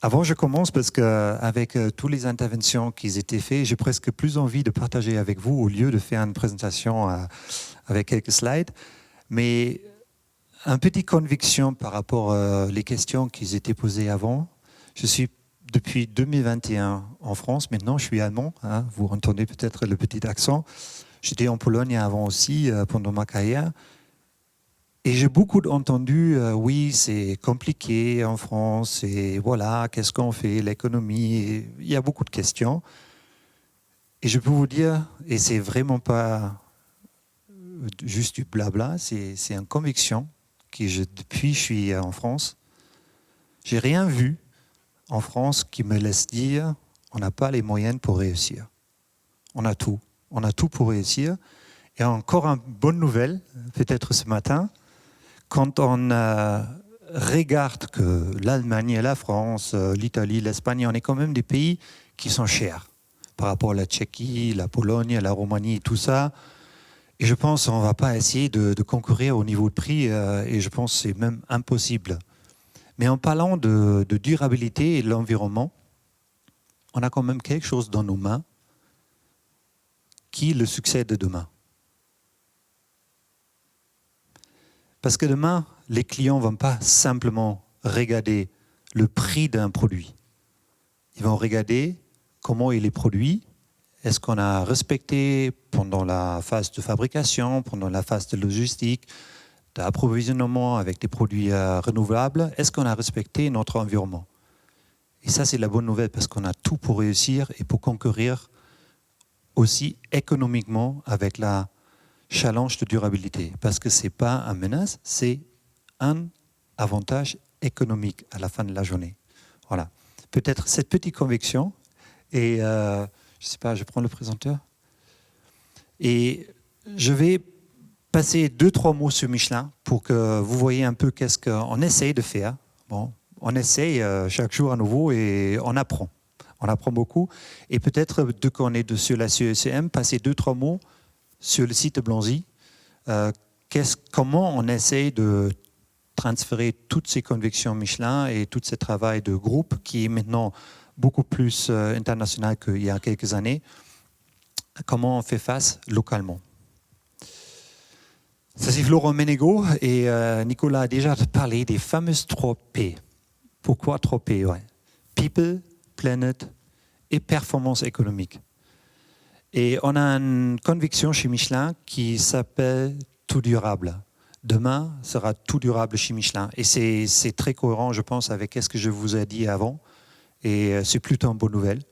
Avant, je commence parce qu'avec toutes les interventions qui étaient faites, j'ai presque plus envie de partager avec vous au lieu de faire une présentation avec quelques slides. Mais une petite conviction par rapport aux questions qui étaient posées avant. Je suis depuis 2021 en France. Maintenant, je suis allemand. Hein, vous entendez peut-être le petit accent. J'étais en Pologne avant aussi pendant ma carrière. Et j'ai beaucoup entendu, oui, c'est compliqué en France, et voilà, qu'est-ce qu'on fait, l'économie, il y a beaucoup de questions. Et je peux vous dire, et c'est vraiment pas juste du blabla, c'est une conviction que depuis que je suis en France, j'ai rien vu en France qui me laisse dire, on n'a pas les moyens pour réussir. On a tout pour réussir. Et encore une bonne nouvelle, peut-être ce matin, quand on regarde que l'Allemagne, la France, l'Italie, l'Espagne, on est quand même des pays qui sont chers par rapport à la Tchéquie, la Pologne, la Roumanie, tout ça. Et je pense qu'on ne va pas essayer de concourir au niveau de prix et je pense que c'est même impossible. Mais en parlant de durabilité et de l'environnement, on a quand même quelque chose dans nos mains qui est le succès de demain. Parce que demain, les clients ne vont pas simplement regarder le prix d'un produit. Ils vont regarder comment il est produit, est-ce qu'on a respecté pendant la phase de fabrication, pendant la phase de logistique, d'approvisionnement avec des produits renouvelables, est-ce qu'on a respecté notre environnement. Et ça, c'est la bonne nouvelle parce qu'on a tout pour réussir et pour concourir aussi économiquement avec la challenge de durabilité, parce que ce n'est pas une menace, c'est un avantage économique à la fin de la journée. Voilà. Peut-être cette petite conviction, et je ne sais pas, je prends le présenteur, et je vais passer 2-3 mots sur Michelin pour que vous voyez un peu qu'est-ce qu'on essaye de faire. Bon, on essaye chaque jour à nouveau et on apprend. On apprend beaucoup. Et peut-être, dès qu'on est sur la CECM, passer 2-3 mots sur le site de Blanzy, comment on essaye de transférer toutes ces convictions Michelin et tout ce travail de groupe qui est maintenant beaucoup plus international qu'il y a quelques années, comment on fait face localement. Ça c'est Florent Ménégo et Nicolas a déjà parlé des fameuses 3 P. Pourquoi 3 P? Ouais. People, Planet et performance économique. Et on a une conviction chez Michelin qui s'appelle tout durable. Demain sera tout durable chez Michelin. Et c'est très cohérent, je pense, avec ce que je vous ai dit avant. Et c'est plutôt une bonne nouvelle.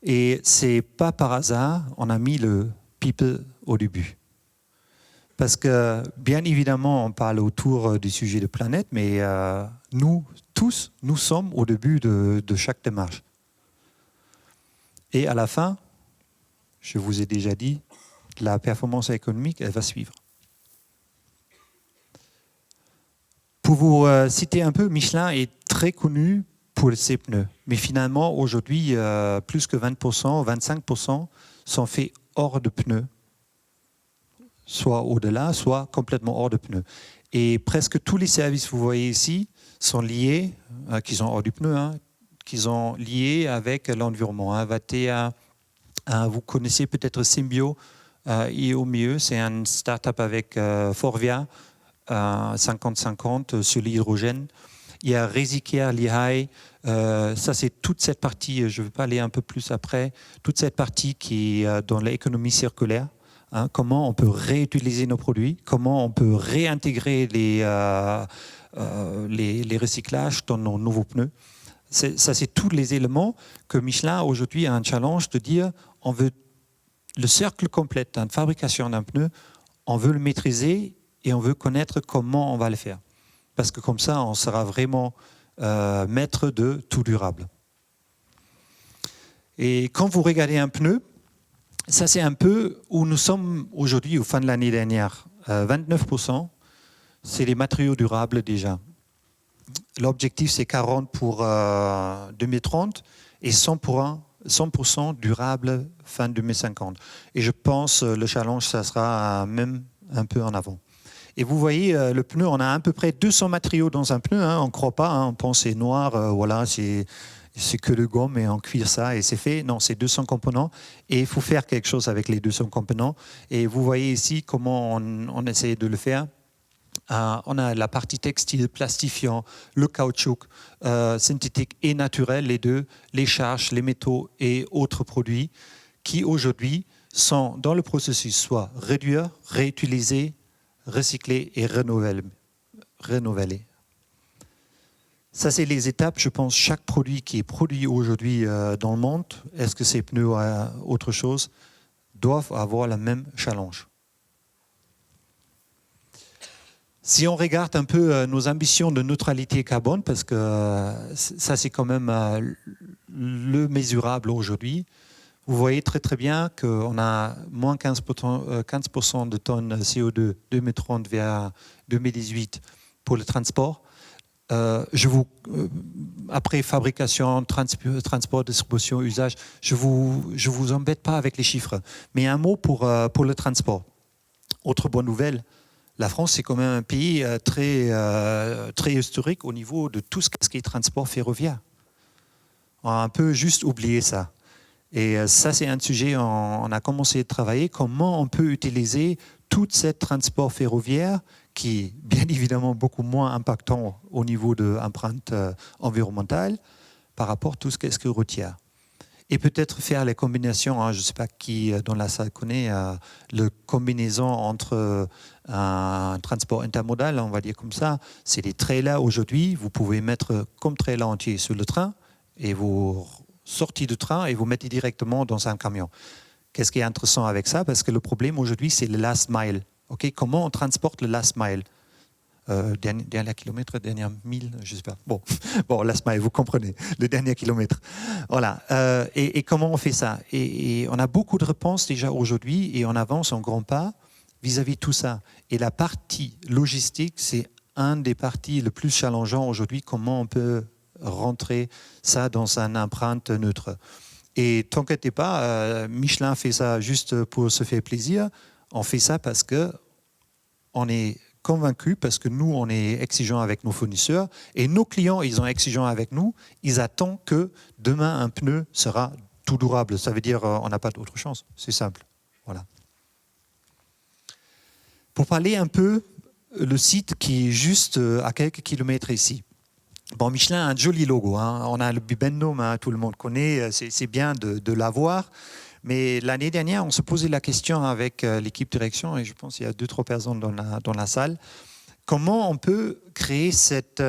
Et c'est pas par hasard, on a mis le people au début. Parce que, bien évidemment, on parle autour du sujet de planète, mais nous, tous, nous sommes au début de chaque démarche. Et à la fin, je vous ai déjà dit, la performance économique, elle va suivre. Pour vous citer un peu, Michelin est très connu pour ses pneus. Mais finalement, aujourd'hui, plus que 20%, 25% sont faits hors de pneus. Soit au-delà, soit complètement hors de pneus. Et presque tous les services que vous voyez ici sont liés, qui sont hors du pneu, qui sont liés avec l'environnement. Vatea, vous connaissez peut-être Symbio, et au milieu, c'est une start-up avec Forvia, 50-50 sur l'hydrogène. Il y a Resicare, Lehigh, ça c'est toute cette partie, je ne vais pas aller un peu plus après, toute cette partie qui est dans l'économie circulaire. Comment on peut réutiliser nos produits, comment on peut réintégrer les recyclages dans nos nouveaux pneus. Ça, c'est tous les éléments que Michelin aujourd'hui a un challenge de dire on veut le cercle complet de fabrication d'un pneu, on veut le maîtriser et on veut connaître comment on va le faire. Parce que comme ça, on sera vraiment maître de tout durable. Et quand vous regardez un pneu, ça c'est un peu où nous sommes aujourd'hui, au fin de l'année dernière. 29%, c'est les matériaux durables déjà. L'objectif c'est 40 pour 2030 et 100 pour 100% durable fin 2050. Et je pense le challenge, ça sera même un peu en avant. Et vous voyez, le pneu, on a à peu près 200 matériaux dans un pneu. Hein, on ne croit pas, hein, on pense c'est noir, voilà, c'est que de gomme et on cuire ça et c'est fait. Non, c'est 200 composants et il faut faire quelque chose avec les 200 composants. Et vous voyez ici comment on essaie de le faire. On a la partie textile, plastifiant, le caoutchouc, synthétique et naturel, les deux, les charges, les métaux et autres produits qui aujourd'hui sont dans le processus soit réduire, réutiliser, recycler et renouveler. Ça, c'est les étapes, je pense, chaque produit qui est produit aujourd'hui dans le monde, est-ce que c'est pneus ou autre chose, doivent avoir le même challenge. Si on regarde un peu nos ambitions de neutralité carbone, parce que ça, c'est quand même le mesurable aujourd'hui, vous voyez très très bien qu'on a moins 15% de tonnes CO2 2030 vers 2018 pour le transport. Après fabrication, transport, distribution, usage, je vous embête pas avec les chiffres. Mais un mot pour le transport. Autre bonne nouvelle, la France, c'est quand même un pays très historique au niveau de tout ce qui est transport ferroviaire. On a un peu juste oublié ça. Et ça, c'est un sujet, on a commencé à travailler, comment on peut utiliser tout ce transport ferroviaire qui est bien évidemment beaucoup moins impactant au niveau de l'empreinte environnementale par rapport à tout ce qui est routière. Et peut-être faire les combinaisons, hein, je ne sais pas qui dans la salle connaît, la combinaison entre un transport intermodal, on va dire comme ça, c'est les trailers aujourd'hui, vous pouvez mettre comme trailer entier sur le train et vous sortez du train et vous mettez directement dans un camion. Qu'est-ce qui est intéressant avec ça? Parce que le problème aujourd'hui, c'est le last mile. Okay, comment on transporte le last mile? Dernier kilomètre, dernière mille, je ne sais pas. Bon, last mile, vous comprenez, le dernier kilomètre. Voilà. Et comment on fait ça? Et on a beaucoup de réponses déjà aujourd'hui et on avance en grands pas vis-à-vis de tout ça. Et la partie logistique, c'est un des parties les plus challengeants aujourd'hui. Comment on peut rentrer ça dans une empreinte neutre? Et t'inquiète pas, Michelin fait ça juste pour se faire plaisir. On fait ça parce qu'on est convaincus, parce que nous, on est exigeants avec nos fournisseurs et nos clients, ils sont exigeants avec nous. Ils attendent que demain, un pneu sera tout durable. Ça veut dire on n'a pas d'autre chance. C'est simple. Voilà. Pour parler un peu, le site qui est juste à quelques kilomètres ici. Bon, Michelin a un joli logo. Hein. On a le Bibendum, hein, tout le monde connaît. C'est bien de l'avoir. Mais l'année dernière, on se posait la question avec l'équipe direction, et je pense qu'il y a 2-3 personnes dans la salle, comment on peut créer cette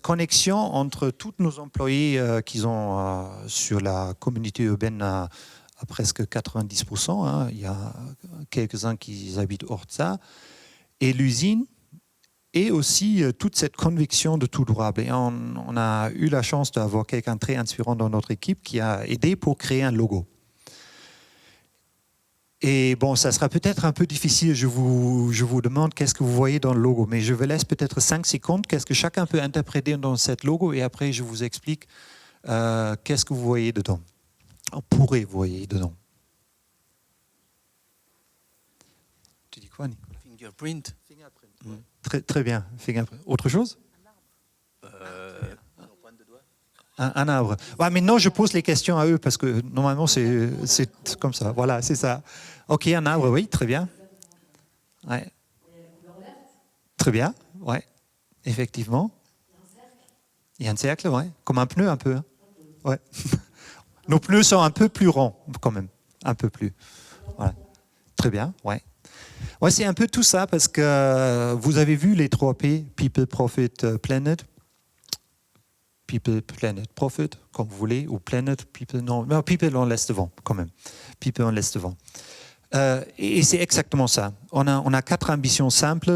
connexion entre tous nos employés qui sont sur la communauté urbaine à presque 90%. Hein. Il y a quelques-uns qui habitent hors de ça. Et l'usine, et aussi toute cette conviction de tout durable. Et on a eu la chance d'avoir quelqu'un très inspirant dans notre équipe qui a aidé pour créer un logo. Et bon, ça sera peut-être un peu difficile, je vous demande qu'est-ce que vous voyez dans le logo, mais je vous laisse peut-être 5 secondes, qu'est-ce que chacun peut interpréter dans cette logo, et après je vous explique qu'est-ce que vous voyez dedans. On pourrait vous voyez dedans. Tu dis quoi, Nicolas? Fingerprint. Très, très bien. Autre chose? Un arbre. Ouais, maintenant, je pose les questions à eux parce que normalement, c'est comme ça. Voilà, c'est ça. OK, un arbre, oui, très bien. Ouais. Très bien, ouais, effectivement. Il y a un cercle, ouais, comme un pneu un peu. Hein. Ouais. Nos pneus sont un peu plus ronds, quand même, un peu plus. Voilà. Très bien, ouais. Ouais, c'est un peu tout ça parce que vous avez vu les 3 P, People, Profit, Planet. People, Planet, Profit, comme vous voulez, ou Planet, People, non, People, on laisse devant, quand même. People, on laisse devant. Et c'est exactement ça. On a 4 ambitions simples.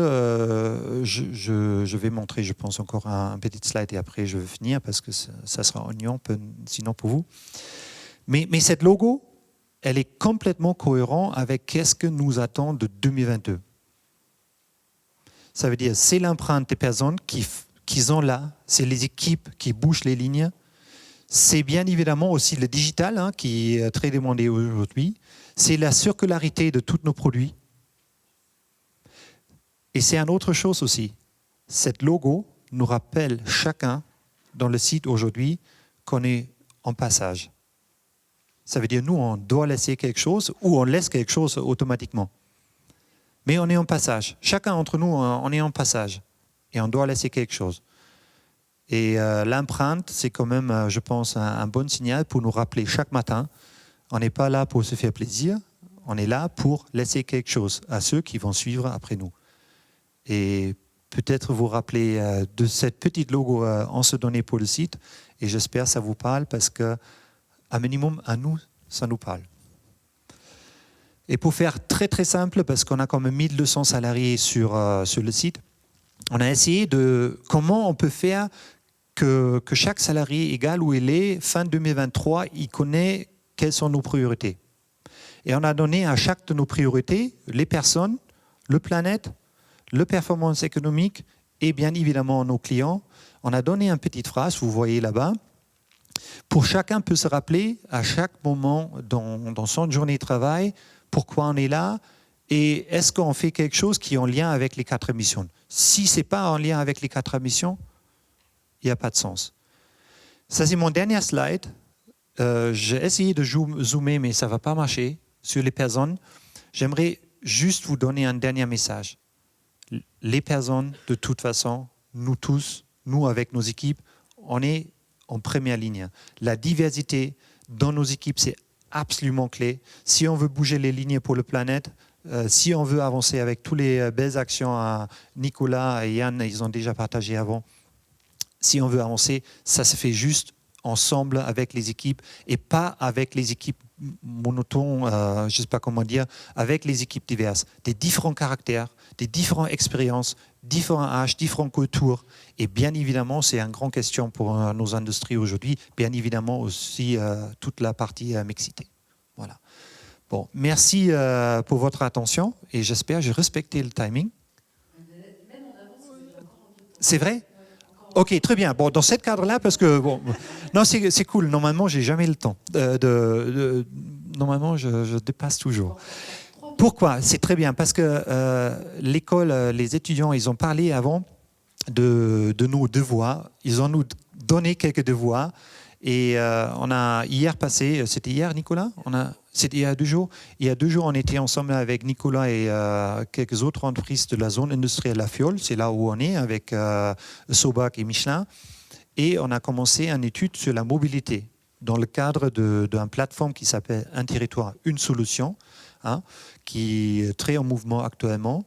Je vais montrer, je pense, encore un petit slide et après je vais finir parce que ça sera oignon, sinon pour vous. Mais cette logo, elle est complètement cohérente avec qu'est-ce que nous attend de 2022. Ça veut dire c'est l'empreinte des personnes qui sont là, c'est les équipes qui bougent les lignes, C'est bien évidemment aussi le digital hein, qui est très demandé aujourd'hui. C'est la circularité de tous nos produits. Et c'est une autre chose aussi. Cette logo nous rappelle chacun dans le site aujourd'hui qu'on est en passage. Ça veut dire nous, on doit laisser quelque chose ou on laisse quelque chose automatiquement. Mais on est en passage. Chacun d'entre nous, on est en passage. Et on doit laisser quelque chose. Et l'empreinte, c'est quand même, je pense, un bon signal pour nous rappeler chaque matin, on n'est pas là pour se faire plaisir, on est là pour laisser quelque chose à ceux qui vont suivre après nous. Et peut-être vous rappeler de cette petite logo on se donnait pour le site, et j'espère que ça vous parle parce que, à minimum, à nous, ça nous parle. Et pour faire très très simple, parce qu'on a quand même 1200 salariés sur le site, on a essayé de comment on peut faire que chaque salarié, égal où il est, fin 2023, il connaît quelles sont nos priorités. Et on a donné à chaque de nos priorités, les personnes, le planète, le performance économique et bien évidemment nos clients. On a donné une petite phrase, vous voyez là-bas, pour chacun peut se rappeler à chaque moment dans son journée de travail pourquoi on est là et est-ce qu'on fait quelque chose qui est en lien avec les 4 missions. Si ce n'est pas en lien avec les 4 missions, il n'y a pas de sens. Ça, c'est mon dernier slide. J'ai essayé de zoomer, mais ça ne va pas marcher sur les personnes. J'aimerais juste vous donner un dernier message. Les personnes, de toute façon, nous tous, nous avec nos équipes, on est en première ligne. La diversité dans nos équipes, c'est absolument clé. Si on veut bouger les lignes pour la planète, si on veut avancer avec toutes les belles actions à Nicolas et Yann, ils ont déjà partagé avant, si on veut avancer, ça se fait juste ensemble avec les équipes et pas avec les équipes monotones, je ne sais pas comment dire, avec les équipes diverses, des différents caractères, des différentes expériences, différents âges, différentes cultures. Et bien évidemment, c'est une grande question pour nos industries aujourd'hui, bien évidemment aussi toute la partie mixité. Voilà. Bon, merci pour votre attention et j'espère que j'ai respecté le timing. C'est vrai ? Ok, très bien. Bon, dans ce cadre-là, parce que bon, non, c'est cool. Normalement, j'ai jamais le temps. Normalement, je dépasse toujours. Pourquoi? C'est très bien parce que l'école, les étudiants, ils ont parlé avant de nos devoirs. Ils ont nous donné quelques devoirs. Et on a hier passé, c'était hier Nicolas? C'était il y a 2 jours. Il y a 2 jours, on était ensemble avec Nicolas et quelques autres entreprises de la zone industrielle La Fiole. C'est là où on est avec Sobac et Michelin. Et on a commencé une étude sur la mobilité dans le cadre d'une plateforme qui s'appelle Un territoire, une solution, hein, qui est très en mouvement actuellement,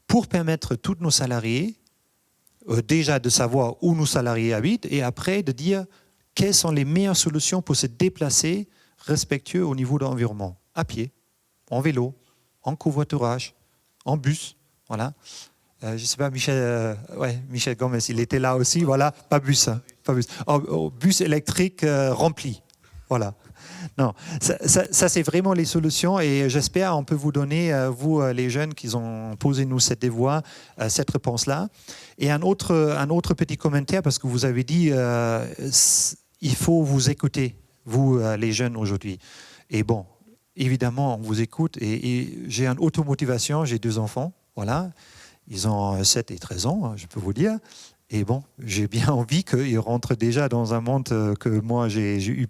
pour permettre à tous nos salariés déjà de savoir où nos salariés habitent et après de dire quelles sont les meilleures solutions pour se déplacer respectueux au niveau de l'environnement, à pied, en vélo, en covoiturage, en bus, voilà. Je ne sais pas, Michel Gomez, il était là aussi, voilà, pas bus, hein, pas bus. Bus électrique rempli, voilà. Non, ça c'est vraiment les solutions et j'espère on peut vous donner, vous les jeunes qui ont posé nous cette devoir, cette réponse-là. Et un autre petit commentaire, parce que vous avez dit, il faut vous écouter, vous les jeunes aujourd'hui. Et bon, évidemment, on vous écoute et j'ai une automotivation, j'ai 2 enfants, voilà. Ils ont 7 et 13 ans, je peux vous dire. Et bon, j'ai bien envie qu'ils rentrent déjà dans un monde que moi j'ai eu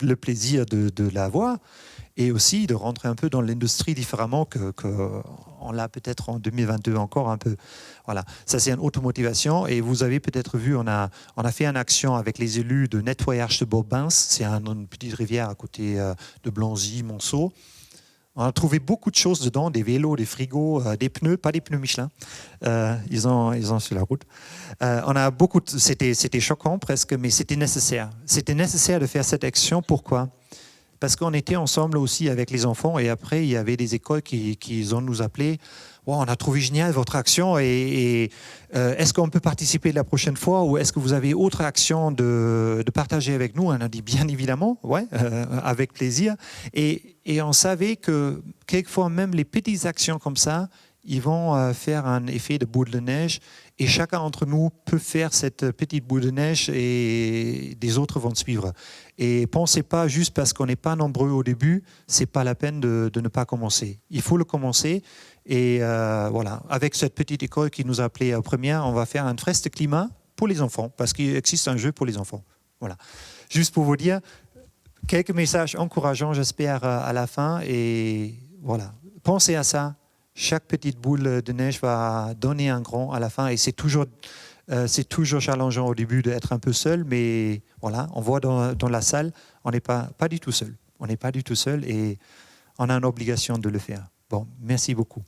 le plaisir de l'avoir et aussi de rentrer un peu dans l'industrie différemment qu'on l'a peut-être en 2022 encore un peu. Voilà, ça c'est une automotivation et vous avez peut-être vu, on a fait une action avec les élus de nettoyage de Bobins, c'est une petite rivière à côté de Blanzy, Monceau. On a trouvé beaucoup de choses dedans, des vélos, des frigos, des pneus, pas des pneus Michelin. Ils ont sur la route. On a beaucoup. C'était choquant presque, mais c'était nécessaire. C'était nécessaire de faire cette action. Pourquoi? Parce qu'on était ensemble aussi avec les enfants et après il y avait des écoles qui ont nous appelé. Wow, on a trouvé génial votre action et est-ce qu'on peut participer la prochaine fois ou est-ce que vous avez autre action de partager avec nous? On a dit bien évidemment, ouais, avec plaisir. Et on savait que quelquefois même les petites actions comme ça, ils vont faire un effet de boule de neige Et chacun d'entre nous peut faire cette petite boule de neige et des autres vont suivre. Et pensez pas juste parce qu'on n'est pas nombreux au début, c'est pas la peine de ne pas commencer. Il faut le commencer. Et voilà, avec cette petite école qui nous a appelé à première, on va faire un fresque climat pour les enfants, parce qu'il existe un jeu pour les enfants. Voilà. Juste pour vous dire, quelques messages encourageants, j'espère, à la fin. Et voilà, pensez à ça. Chaque petite boule de neige va donner un grand à la fin. Et c'est toujours challengeant au début d'être un peu seul. Mais voilà, on voit dans la salle, on n'est pas du tout seul. On n'est pas du tout seul et on a une obligation de le faire. Bon, merci beaucoup.